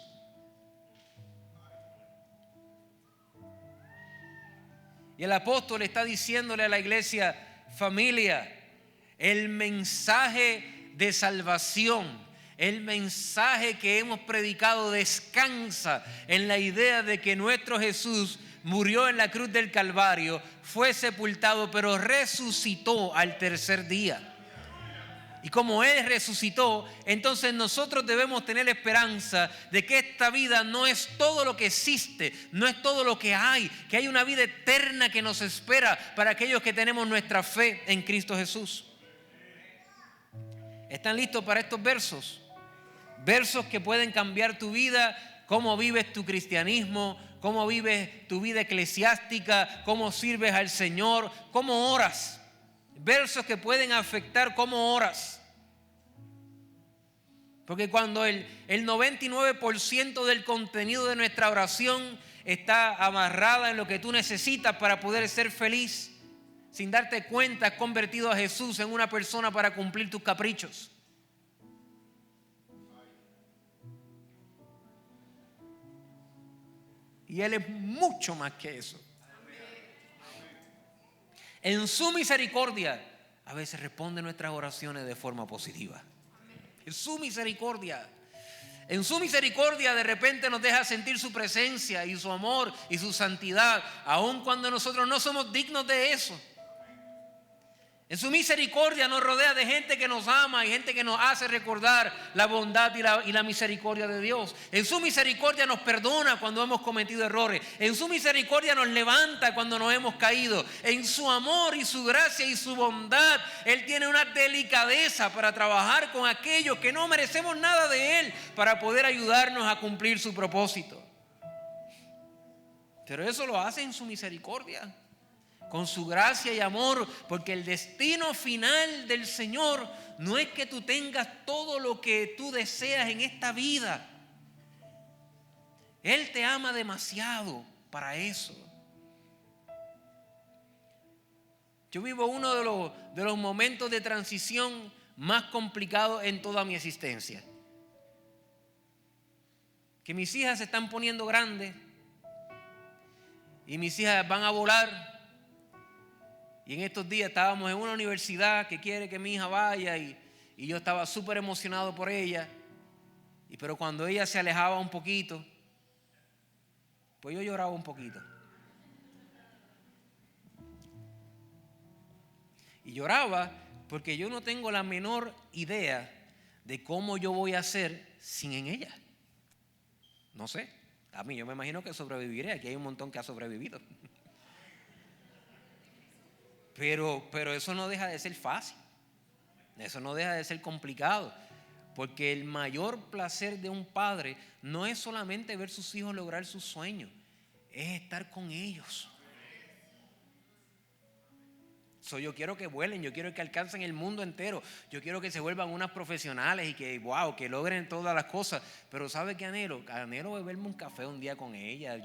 Y el apóstol está diciéndole a la iglesia, familia, el mensaje de salvación, el mensaje que hemos predicado descansa en la idea de que nuestro Jesús murió en la cruz del Calvario, fue sepultado, pero resucitó al tercer día. Y como Él resucitó, entonces nosotros debemos tener esperanza de que esta vida no es todo lo que existe, no es todo lo que hay una vida eterna que nos espera para aquellos que tenemos nuestra fe en Cristo Jesús. ¿Están listos para estos versos? Versos que pueden cambiar tu vida, cómo vives tu cristianismo, cómo vives tu vida eclesiástica, cómo sirves al Señor, cómo oras. Versos que pueden afectar cómo oras. Porque cuando el 99% del contenido de nuestra oración está amarrada en lo que tú necesitas para poder ser feliz, sin darte cuenta has convertido a Jesús en una persona para cumplir tus caprichos. Y Él es mucho más que eso. En su misericordia, a veces responde nuestras oraciones de forma positiva. En su misericordia. En su misericordia de repente nos deja sentir su presencia y su amor y su santidad, aun cuando nosotros no somos dignos de eso. En su misericordia nos rodea de gente que nos ama y gente que nos hace recordar la bondad y la misericordia de Dios. En su misericordia nos perdona cuando hemos cometido errores. En su misericordia nos levanta cuando nos hemos caído. En su amor y su gracia y su bondad, Él tiene una delicadeza para trabajar con aquellos que no merecemos nada de Él, para poder ayudarnos a cumplir su propósito. Pero eso lo hace en su misericordia, con su gracia y amor, porque el destino final del Señor no es que tú tengas todo lo que tú deseas en esta vida. Él te ama demasiado para eso. Yo vivo uno de los momentos de transición más complicados en toda mi existencia. Que mis hijas se están poniendo grandes y mis hijas van a volar. Y en estos días estábamos en una universidad que quiere que mi hija vaya y yo estaba súper emocionado por ella. Pero cuando ella se alejaba un poquito, pues yo lloraba un poquito. Y lloraba porque yo no tengo la menor idea de cómo yo voy a hacer sin en ella. No sé. A mí yo me imagino que sobreviviré. Aquí hay un montón que ha sobrevivido. Pero eso no deja de ser fácil. Eso no deja de ser complicado. Porque el mayor placer de un padre no es solamente ver sus hijos lograr sus sueños, es estar con ellos. Yo quiero que vuelen, yo quiero que alcancen el mundo entero, yo quiero que se vuelvan unas profesionales y que que logren todas las cosas. Pero ¿sabe qué anhelo? Anhelo beberme un café un día con ella.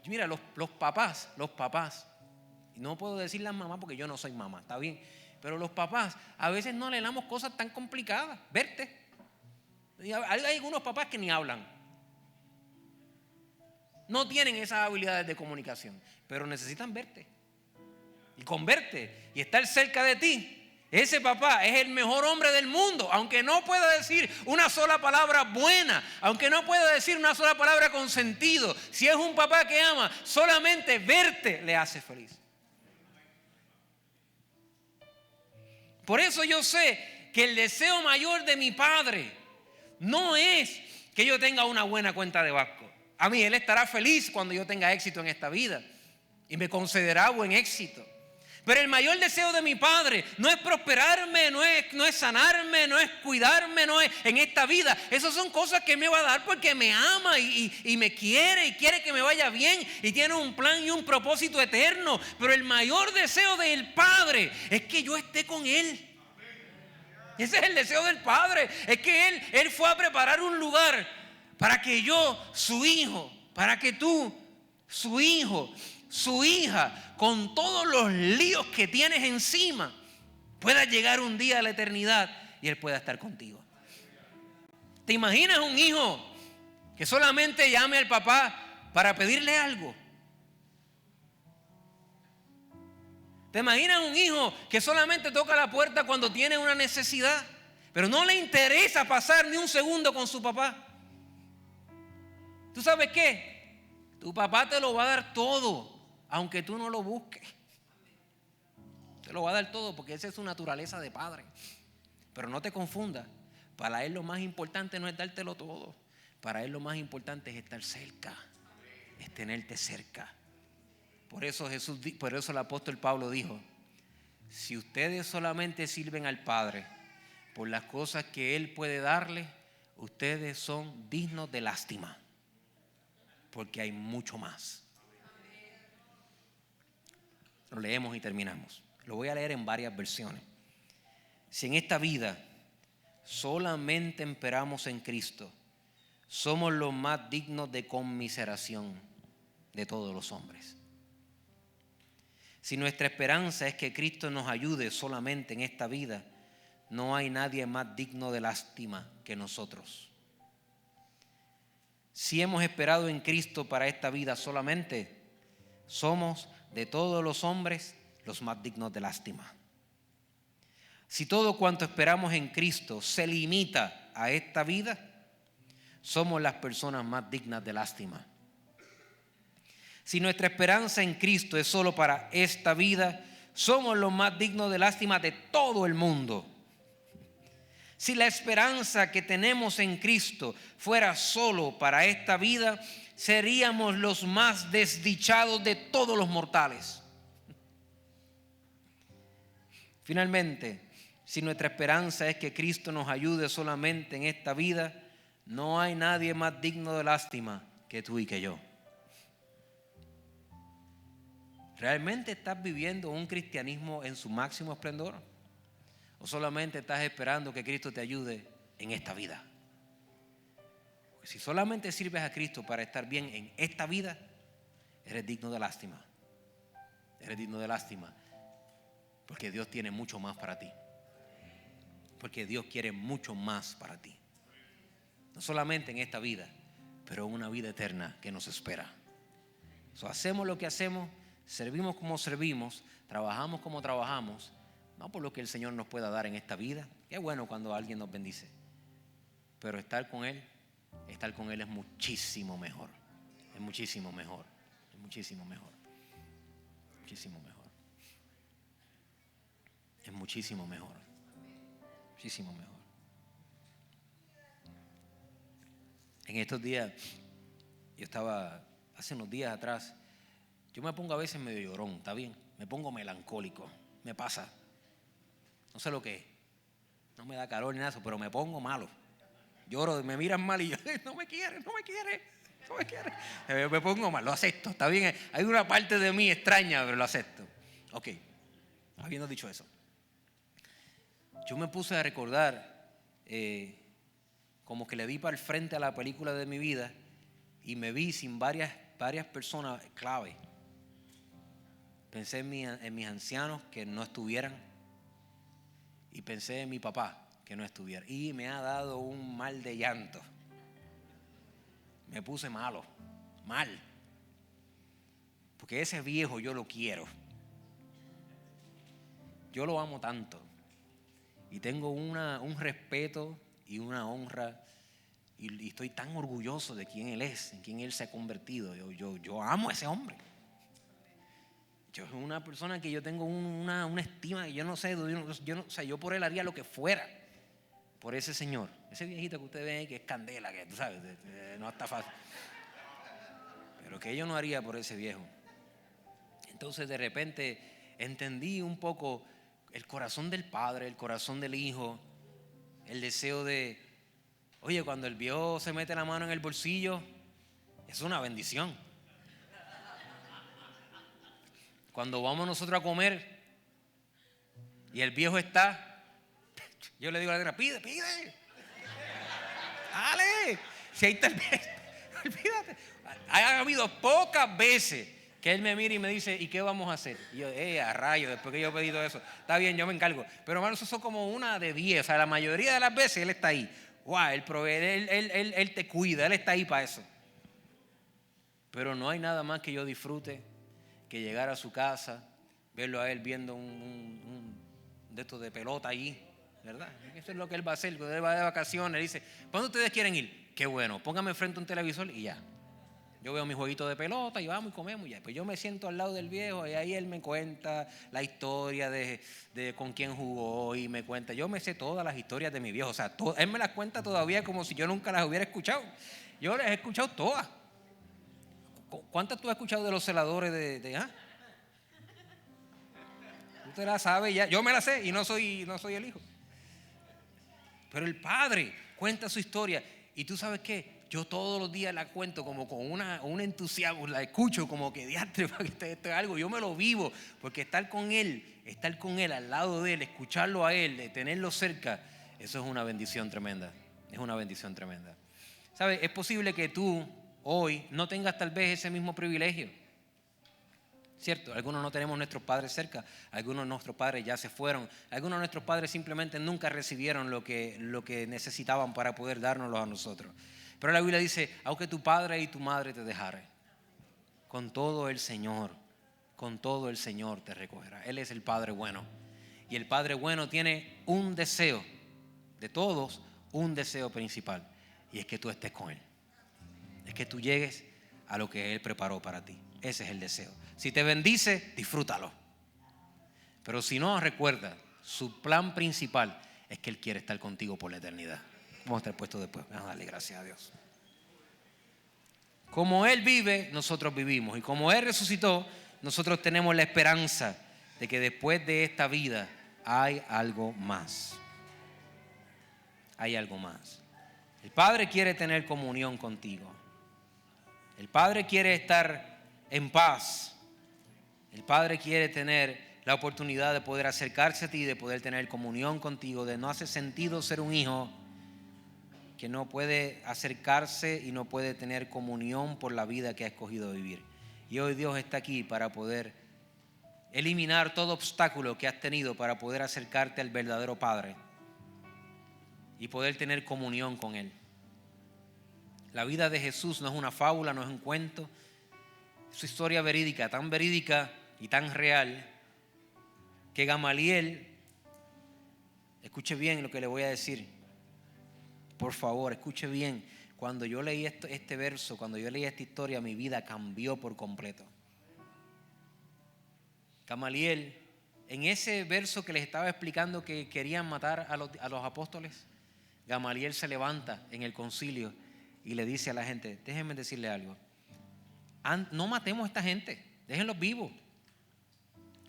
Mira, los papás, no puedo decir las mamás porque yo no soy mamá, está bien, pero los papás a veces no le damos cosas tan complicadas. Verte, hay algunos papás que ni hablan. no tienen esas habilidades de comunicación, pero necesitan verte. Y con verte y estar cerca de ti, ese papá es el mejor hombre del mundo, aunque no pueda decir una sola palabra buena, aunque no pueda decir una sola palabra con sentido. Si es un papá que ama, solamente verte le hace feliz. Por eso yo sé que el deseo mayor de mi padre no es que yo tenga una buena cuenta de banco. A mí él estará feliz cuando yo tenga éxito en esta vida y me concederá buen éxito. Pero el mayor deseo de mi padre no es prosperarme, no es sanarme, no es cuidarme, no es en esta vida. Esas son cosas que me va a dar porque me ama y me quiere y quiere que me vaya bien y tiene un plan y un propósito eterno. Pero el mayor deseo del padre es que yo esté con él. Ese es el deseo del padre. Es que él fue a preparar un lugar para que yo, su hijo, para que tú, su hijo, su hija, con todos los líos que tienes encima, pueda llegar un día a la eternidad y él pueda estar contigo. ¿Te imaginas un hijo que solamente llame al papá para pedirle algo? ¿Te imaginas un hijo que solamente toca la puerta cuando tiene una necesidad, pero no le interesa pasar ni un segundo con su papá? ¿Tú sabes qué? Tu papá te lo va a dar todo, aunque tú no lo busques. Te lo va a dar todo porque esa es su naturaleza de padre. Pero no te confundas. Para él lo más importante no es dártelo todo. Para él lo más importante es estar cerca. Es tenerte cerca. Por eso el apóstol Pablo dijo: si ustedes solamente sirven al Padre por las cosas que Él puede darles, ustedes son dignos de lástima. Porque hay mucho más. Lo leemos y terminamos. Lo voy a leer en varias versiones. Si en esta vida solamente esperamos en Cristo, somos los más dignos de conmiseración de todos los hombres. Si nuestra esperanza es que Cristo nos ayude solamente en esta vida, no hay nadie más digno de lástima que nosotros. Si hemos esperado en Cristo para esta vida solamente, somos de todos los hombres los más dignos de lástima. Si todo cuanto esperamos en Cristo se limita a esta vida, somos las personas más dignas de lástima. Si nuestra esperanza en Cristo es solo para esta vida, somos los más dignos de lástima de todo el mundo. Si la esperanza que tenemos en Cristo fuera solo para esta vida, seríamos los más desdichados de todos los mortales. Finalmente, si nuestra esperanza es que Cristo nos ayude solamente en esta vida, no hay nadie más digno de lástima que tú y que yo. ¿Realmente estás viviendo un cristianismo en su máximo esplendor? ¿O solamente estás esperando que Cristo te ayude en esta vida? Porque si solamente sirves a Cristo para estar bien en esta vida, eres digno de lástima. Eres digno de lástima. Porque Dios tiene mucho más para ti. Porque Dios quiere mucho más para ti. No solamente en esta vida, pero en una vida eterna que nos espera. Hacemos lo que hacemos, servimos como servimos, trabajamos como trabajamos, no por lo que el Señor nos pueda dar en esta vida. Qué bueno cuando alguien nos bendice. Pero estar con Él es muchísimo mejor. Es muchísimo mejor. Es muchísimo mejor. Muchísimo mejor. Es muchísimo mejor. Muchísimo mejor. En estos días, hace unos días atrás, yo me pongo a veces medio llorón, ¿está bien? Me pongo melancólico, me pasa. No sé lo que es. No me da calor ni nada, pero me pongo malo. Lloro, me miran mal y yo, no me quiere. Me pongo mal, lo acepto, está bien. Hay una parte de mí extraña, pero lo acepto. Ok, habiendo dicho eso, yo me puse a recordar como que le di para el frente a la película de mi vida y me vi sin varias personas clave. Pensé en mis ancianos que no estuvieran y pensé en mi papá que no estuviera y me ha dado un mal de llanto. Me puse mal. Porque ese viejo yo lo quiero. Yo lo amo tanto. Y tengo un respeto y una honra. Y estoy tan orgulloso de quién él es, en quién él se ha convertido. Yo amo a ese hombre. Yo soy una persona que yo tengo una estima que yo no sé, o sea, yo por él haría lo que fuera. Por ese señor, ese viejito que usted ve que es candela, que tú sabes, no está fácil. Pero que yo no haría por ese viejo. Entonces de repente entendí un poco el corazón del padre, el corazón del hijo, el deseo de, oye, cuando el viejo se mete la mano en el bolsillo, es una bendición. Cuando vamos nosotros a comer y el viejo está, yo le digo a la negra, pide. Dale, si ahí está el viejo, olvídate. Ha habido pocas veces que él me mira y me dice, ¿y qué vamos a hacer? Y yo, a rayos, después que yo he pedido eso, está bien, yo me encargo. Pero hermano, eso son como una de 10, o sea, la mayoría de las veces él está ahí. Wow, él provee, él te cuida, él está ahí para eso. Pero no hay nada más que yo disfrute que llegar a su casa, verlo a él viendo un de estos de pelota ahí, ¿verdad? Eso es lo que él va a hacer. Cuando él va de vacaciones, dice, ¿cuándo ustedes quieren ir? Qué bueno, póngame frente a un televisor y ya. Yo veo mi jueguito de pelota y vamos y comemos y ya. Pues yo me siento al lado del viejo y ahí él me cuenta la historia de con quién jugó y me cuenta. Yo me sé todas las historias de mi viejo. O sea, él me las cuenta todavía como si yo nunca las hubiera escuchado. Yo las he escuchado todas. ¿Cuántas tú has escuchado de los celadores de Usted la sabe ya. Yo me la sé y no soy el hijo. Pero el padre cuenta su historia. Y tú sabes qué, yo todos los días la cuento como con un entusiasmo. La escucho como que diantre, esto es algo. Yo me lo vivo. Porque estar con él, al lado de él, escucharlo a él, de tenerlo cerca, eso es una bendición tremenda. Es una bendición tremenda. ¿Sabes? Es posible que tú hoy no tengas tal vez ese mismo privilegio. ¿Cierto? Algunos no tenemos nuestros padres cerca, algunos de nuestros padres ya se fueron, algunos de nuestros padres simplemente nunca recibieron lo que necesitaban para poder dárnoslo a nosotros. Pero la Biblia dice, aunque tu padre y tu madre te dejaren, con todo el Señor te recogerá. Él es el Padre bueno. Y el Padre bueno tiene un deseo, de todos, un deseo principal, y es que tú estés con Él. Es que tú llegues a lo que Él preparó para ti. Ese es el deseo. Si te bendice, disfrútalo. Pero si no, recuerda, su plan principal es que Él quiere estar contigo por la eternidad. Vamos a estar puestos después. Vamos a darle gracias a Dios. Como Él vive, nosotros vivimos. Y como Él resucitó, nosotros tenemos la esperanza de que después de esta vida hay algo más. Hay algo más. El Padre quiere tener comunión contigo. El Padre quiere estar en paz. El Padre quiere tener la oportunidad de poder acercarse a ti, de poder tener comunión contigo, de no hace sentido ser un hijo que no puede acercarse y no puede tener comunión por la vida que ha escogido vivir. Y hoy Dios está aquí para poder eliminar todo obstáculo que has tenido para poder acercarte al verdadero Padre y poder tener comunión con Él. La vida de Jesús no es una fábula, no es un cuento. Es su historia verídica, tan verídica y tan real que Gamaliel, escuche bien lo que le voy a decir. Por favor, escuche bien. Cuando yo leí este verso, cuando yo leí esta historia, mi vida cambió por completo. Gamaliel, en ese verso que les estaba explicando que querían matar a los apóstoles, Gamaliel se levanta en el concilio y le dice a la gente, déjenme decirle algo, no matemos a esta gente, déjenlos vivos.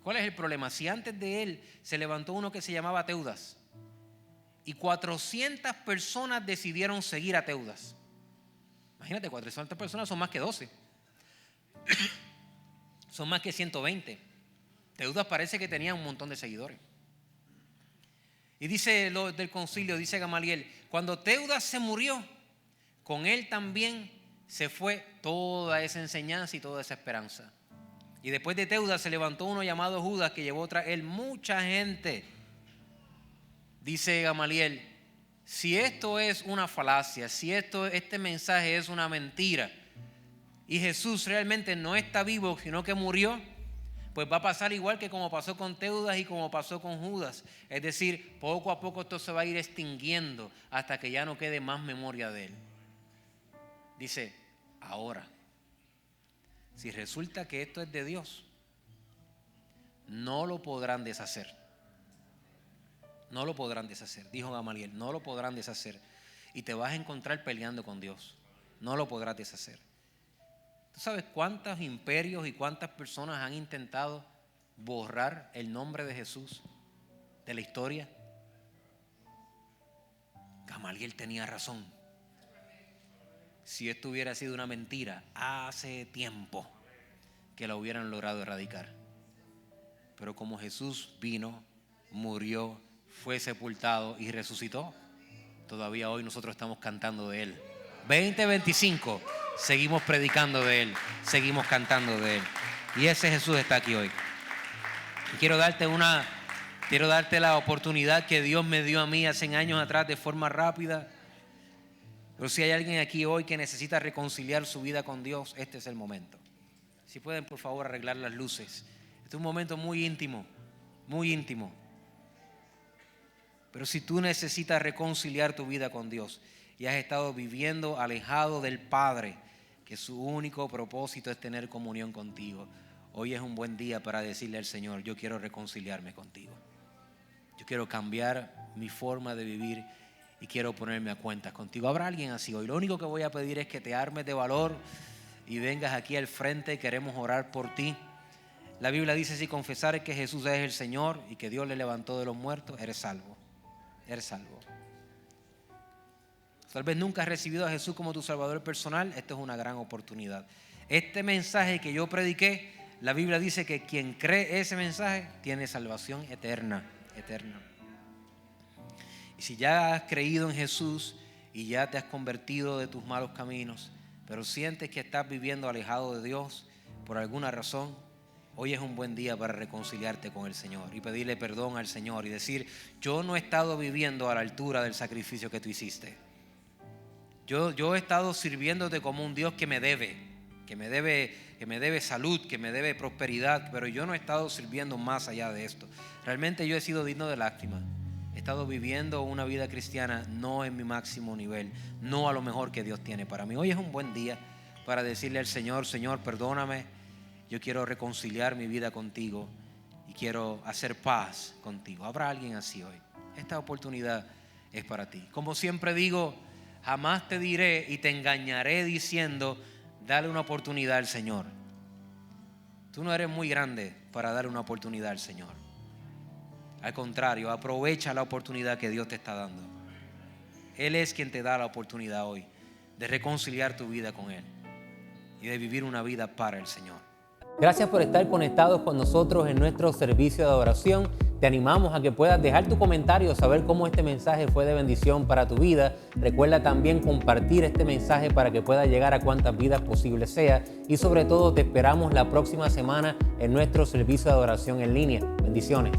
¿Cuál es el problema? Si antes de él se levantó uno que se llamaba Teudas y 400 personas decidieron seguir a Teudas. Imagínate, 400 personas son más que 12. Son más que 120. Teudas parece que tenía un montón de seguidores. Y dice lo del concilio, dice Gamaliel, cuando Teudas se murió, con él también se fue toda esa enseñanza y toda esa esperanza. Y después de Teudas se levantó uno llamado Judas que llevó tras él mucha gente. Dice Gamaliel, si esto es una falacia, si este mensaje es una mentira, y Jesús realmente no está vivo, sino que murió, pues va a pasar igual que como pasó con Teudas y como pasó con Judas. Es decir, poco a poco esto se va a ir extinguiendo hasta que ya no quede más memoria de él. Dice, ahora, si resulta que esto es de Dios, no lo podrán deshacer. No lo podrán deshacer, dijo Gamaliel, no lo podrán deshacer. Y te vas a encontrar peleando con Dios. No lo podrás deshacer. ¿Tú sabes cuántos imperios y cuántas personas han intentado borrar el nombre de Jesús de la historia? Gamaliel tenía razón. Si esto hubiera sido una mentira, hace tiempo que la hubieran logrado erradicar. Pero como Jesús vino, murió, fue sepultado y resucitó, todavía hoy nosotros estamos cantando de Él. 2025, seguimos predicando de Él, seguimos cantando de Él. Y ese Jesús está aquí hoy. Y quiero darte la oportunidad que Dios me dio a mí hace años atrás de forma rápida. Pero si hay alguien aquí hoy que necesita reconciliar su vida con Dios, este es el momento. Si pueden, por favor, arreglar las luces. Este es un momento muy íntimo, muy íntimo. Pero si tú necesitas reconciliar tu vida con Dios y has estado viviendo alejado del Padre, que su único propósito es tener comunión contigo, hoy es un buen día para decirle al Señor, yo quiero reconciliarme contigo. Yo quiero cambiar mi forma de vivir y quiero ponerme a cuentas contigo. ¿Habrá alguien así hoy? Lo único que voy a pedir es que te armes de valor y vengas aquí al frente. Queremos orar por ti. La Biblia dice, si confesares que Jesús es el Señor y que Dios le levantó de los muertos, eres salvo. Eres salvo. Tal vez nunca has recibido a Jesús como tu Salvador personal. Esto es una gran oportunidad. Este mensaje que yo prediqué, la Biblia dice que quien cree ese mensaje tiene salvación eterna. Y si ya has creído en Jesús y ya te has convertido de tus malos caminos, pero sientes que estás viviendo alejado de Dios por alguna razón, hoy es un buen día para reconciliarte con el Señor y pedirle perdón al Señor y decir, yo no he estado viviendo a la altura del sacrificio que tú hiciste. Yo he estado sirviéndote como un Dios que me debe salud, que me debe prosperidad, pero yo no he estado sirviendo más allá de esto. Realmente yo he sido digno de lástima. He estado viviendo una vida cristiana no en mi máximo nivel, no a lo mejor que Dios tiene para mí. Hoy es un buen día para decirle al Señor, Señor, perdóname. Yo quiero reconciliar mi vida contigo y quiero hacer paz contigo. ¿Habrá alguien así hoy? Esta oportunidad es para ti. Como siempre digo, jamás te diré y te engañaré diciendo, dale una oportunidad al Señor. Tú no eres muy grande para darle una oportunidad al Señor. Al contrario, aprovecha la oportunidad que Dios te está dando. Él es quien te da la oportunidad hoy de reconciliar tu vida con Él y de vivir una vida para el Señor. Gracias por estar conectados con nosotros en nuestro servicio de adoración. Te animamos a que puedas dejar tu comentario, saber cómo este mensaje fue de bendición para tu vida. Recuerda también compartir este mensaje para que pueda llegar a cuantas vidas posible sea. Y sobre todo te esperamos la próxima semana en nuestro servicio de adoración en línea. Bendiciones.